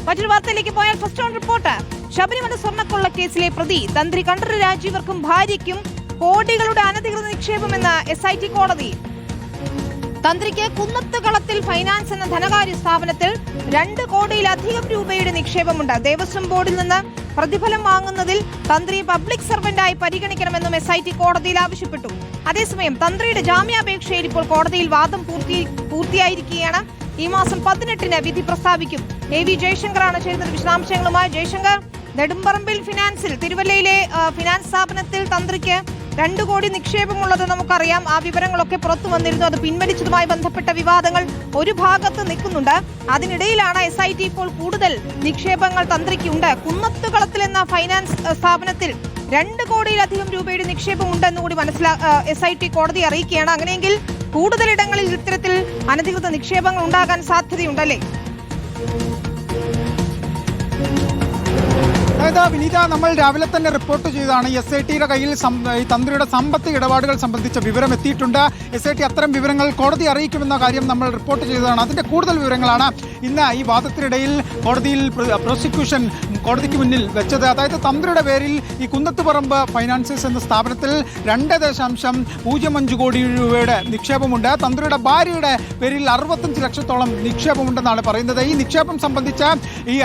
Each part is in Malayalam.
മറ്റൊരു വാർത്തയിലേക്ക് പോയാൽ ഫസ്റ്റ് ഓൺ റിപ്പോർട്ട്. ശബരിമല സ്വർണ്ണക്കൊള്ള കേസിലെ പ്രതി തന്ത്രി കണ്ഠരര് രാജീവർക്കും ഭാര്യയ്ക്കും കോടികളുടെ അനധികൃത നിക്ഷേപമെന്ന് SIT കോടതി. തന്ത്രിക്ക് കുന്നത്തുകളത്തിൽ ഫൈനാൻസ് എന്ന ധനകാര്യ സ്ഥാപനത്തിൽ 2 കോടിയിലധികം രൂപയുടെ നിക്ഷേപമുണ്ട്. ദേവസ്വം ബോർഡിൽ നിന്ന് പ്രതിഫലം വാങ്ങുന്നതിൽ തന്ത്രിയെ പബ്ലിക് സർവന്റായി പരിഗണിക്കണമെന്നും SIT കോടതിയിൽ ആവശ്യപ്പെട്ടു. അതേസമയം തന്ത്രിയുടെ ജാമ്യാപേക്ഷയിൽ ഇപ്പോൾ കോടതിയിൽ വാദം പൂർത്തിയായിരിക്കുകയാണ്. ഈ മാസം 18-ന് വിധി പ്രസ്താവിക്കും. AV ജയശങ്കറാണ് ചേരുന്നത് വിശദാംശങ്ങളുമായി. ജയശങ്കർ, നെടുമ്പറമ്പിൽ ഫിനാൻസിൽ തിരുവല്ലയിലെ ഫിനാൻസ് സ്ഥാപനത്തിൽ തന്ത്രിക്ക് 2 കോടി നിക്ഷേപമുള്ളത് നമുക്കറിയാം. ആ വിവരങ്ങളൊക്കെ പുറത്തു വന്നിരുന്നു. അത് പിൻവലിച്ചതുമായി ബന്ധപ്പെട്ട വിവാദങ്ങൾ ഒരു ഭാഗത്ത് നിൽക്കുന്നുണ്ട്. അതിനിടയിലാണ് SIT ഇപ്പോൾ കൂടുതൽ നിക്ഷേപങ്ങൾ തന്ത്രിക്കുണ്ട്. കുന്നത്തുകളത്തിൽ എന്ന ഫൈനാൻസ് സ്ഥാപനത്തിൽ 2 കോടിയിലധികം രൂപയുടെ നിക്ഷേപമുണ്ടെന്ന് കൂടി SIT കോടതി അറിയിക്കുകയാണ്. അങ്ങനെയെങ്കിൽ കൂടുതലിടങ്ങളിൽ ഇത്തരത്തിൽ അനധികൃത നിക്ഷേപങ്ങൾ ഉണ്ടാകാൻ സാധ്യതയുണ്ടല്ലേ? അതായത് വിനീത, നമ്മൾ രാവിലെ തന്നെ റിപ്പോർട്ട് ചെയ്തതാണ് SITയുടെ കയ്യിൽ തന്ത്രിയുടെ സാമ്പത്തിക ഇടപാടുകൾ സംബന്ധിച്ച വിവരം എത്തിയിട്ടുണ്ട്. SIT അത്തരം വിവരങ്ങൾ കോടതി അറിയിക്കുമെന്ന കാര്യം നമ്മൾ റിപ്പോർട്ട് ചെയ്തതാണ്. അതിന്റെ കൂടുതൽ വിവരങ്ങളാണ് ഇന്ന് ഈ വാദത്തിനിടയിൽ കോടതിയിൽ പ്രോസിക്യൂഷൻ കോടതിക്ക് മുന്നിൽ വെച്ചത്. അതായത് തന്ത്രിയുടെ പേരിൽ ഈ കുന്നത്തുപറമ്പ് ഫൈനാൻസസ് എന്ന സ്ഥാപനത്തിൽ 2.05 കോടി രൂപയുടെ നിക്ഷേപമുണ്ട്. തന്ത്രിയുടെ ഭാര്യയുടെ പേരിൽ 65 ലക്ഷത്തോളം നിക്ഷേപമുണ്ടെന്നാണ് പറയുന്നത്. ഈ നിക്ഷേപം സംബന്ധിച്ച ഈ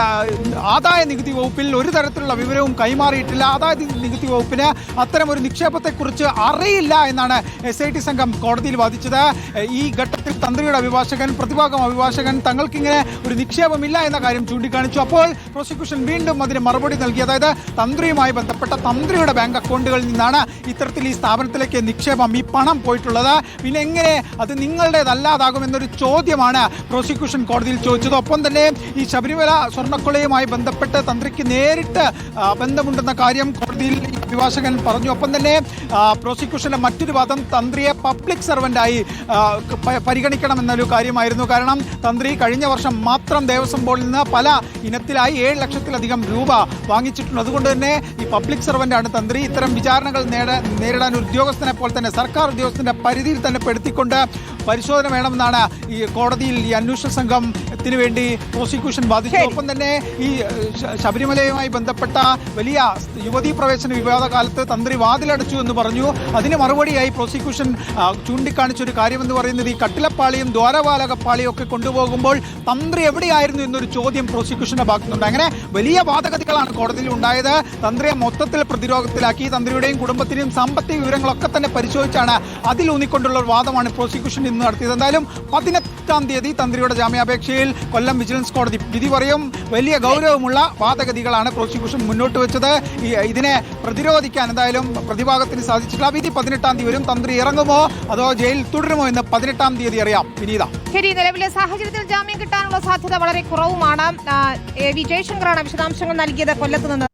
ആദായ നികുതി വകുപ്പിൽ ഒരു തരത്തിലുള്ള വിവരവും കൈമാറിയിട്ടില്ല. ആദായ നികുതി വകുപ്പിന് അത്തരം ഒരു നിക്ഷേപത്തെക്കുറിച്ച് അറിയില്ല എന്നാണ് SIT സംഘം കോടതിയിൽ വാദിച്ചത്. ഈ ഘട്ടത്തിൽ തന്ത്രിയുടെ അഭിഭാഷകൻ, പ്രതിഭാഗം അഭിഭാഷകൻ തങ്ങൾക്കിങ്ങനെ ഒരു നിക്ഷേപമില്ല എന്ന കാര്യം ചൂണ്ടിക്കാണിച്ചു. അപ്പോൾ പ്രോസിക്യൂഷൻ വീണ്ടും അതിന് മറുപടി നൽകി. അതായത് തന്ത്രിയുമായി ബന്ധപ്പെട്ട തന്ത്രിയുടെ ബാങ്ക് അക്കൗണ്ടുകളിൽ നിന്നാണ് ഇത്തരത്തിൽ ഈ സ്ഥാപനത്തിലേക്ക് നിക്ഷേപം, ഈ പണം പോയിട്ടുള്ളത്. പിന്നെ എങ്ങനെ അത് നിങ്ങളുടേതല്ലാതാകുമെന്നൊരു ചോദ്യമാണ് പ്രോസിക്യൂഷൻ കോടതിയിൽ ചോദിച്ചത്. ഒപ്പം തന്നെ ഈ ശബരിമല സ്വർണ്ണക്കൊള്ളയുമായി ബന്ധപ്പെട്ട് തന്ത്രിക്ക് നേരിട്ട് ബന്ധമുണ്ടെന്ന കാര്യം കോടതിയിൽ അഭിഭാഷകൻ പറഞ്ഞു. ഒപ്പം തന്നെ പ്രോസിക്യൂഷന്റെ മറ്റൊരു വാദം തന്ത്രിയെ പബ്ലിക് സർവന്റായി പരിഗണിക്കണമെന്നൊരു കാര്യമായിരുന്നു. കാരണം തന്ത്രി കഴിഞ്ഞ വർഷം മാത്രം ദേവസ്വം ബോർഡിൽ നിന്ന് പല ഇനത്തിലായി 7 ലക്ഷത്തിലധികം രൂപ വാങ്ങിച്ചിട്ടുണ്ട്. അതുകൊണ്ട് തന്നെ ഈ പബ്ലിക് സർവന്റാണ് തന്ത്രി. ഇത്തരം വിചാരണകൾ നേരിടാൻ ഒരു ഉദ്യോഗസ്ഥനെ പോലെ തന്നെ സർക്കാർ ഉദ്യോഗസ്ഥന്റെ പരിധിയിൽ തന്നെ പെടുത്തിക്കൊണ്ട് പരിശോധന വേണമെന്നാണ് ഈ കോടതിയിൽ ഈ അന്വേഷണ സംഘത്തിന് വേണ്ടി പ്രോസിക്യൂഷൻ വാദിച്ചത്. ഒപ്പം തന്നെ ഈ ശബരിമലയുമായി ബന്ധപ്പെട്ട വലിയ യുവതീ പ്രവേശന വിവാദ കാലത്ത് തന്ത്രി വാതിലടച്ചു എന്ന് പറഞ്ഞു. അതിന് മറുപടിയായി പ്രോസിക്യൂഷൻ ചൂണ്ടിക്കാണിച്ചൊരു കാര്യമെന്ന് പറയുന്നത് ഈ കട്ടിലപ്പാളിയും ദ്വാരപാലകപ്പാളിയും ഒക്കെ കൊണ്ടുപോകുമ്പോൾ തന്ത്രി എവിടെയായിരുന്നു എന്നൊരു ചോദ്യം പ്രോസിക്യൂഷന്റെ ഭാഗത്തുനിന്നുണ്ട്. അങ്ങനെ വലിയ വാദഗതികളാണ് കോടതിയിൽ ഉണ്ടായത്. തന്ത്രിയെ മൊത്തത്തിൽ പ്രതിരോധത്തിലാക്കി. തന്ത്രിയുടെയും കുടുംബത്തിന്റെയും സാമ്പത്തിക വിവരങ്ങളൊക്കെ തന്നെ പരിശോധിച്ചാണ് അതിലൂന്നിക്കൊണ്ടുള്ള ഒരു വാദമാണ് പ്രോസിക്യൂഷൻ ഇന്ന് നടത്തിയത്. എന്തായാലും 18-ാം തീയതി തന്ത്രിയുടെ ജാമ്യാപേക്ഷയിൽ കൊല്ലം വിജിലൻസ് കോടതി വിധി പറയും. വലിയ ഗൗരവമുള്ള വാദഗതികളാണ് പ്രോസിക്യൂഷൻ മുന്നോട്ട് വെച്ചത്. ഇതിനെ പ്രതിരോധിക്കാൻ എന്തായാലും പ്രതിഭാഗത്തിന് സാധിച്ചിട്ടില്ല. വിധി 18-ാം തീയതി വരും. തന്ത്രി ഇറങ്ങുമോ അതോ ജയിൽ തുടരുമോ എന്ന് 18-ാം തീയതി അറിയാം. വിനീത, ശരി, നിലവിലെ സാഹചര്യത്തിൽ ജാമ്യം കിട്ടാനുള്ള സാധ്യത വളരെ കുറവുമാണ്. AV ജയശങ്കറാണ് വിശദാംശങ്ങൾ നൽകിയത് കൊല്ലത്ത് നിന്ന്.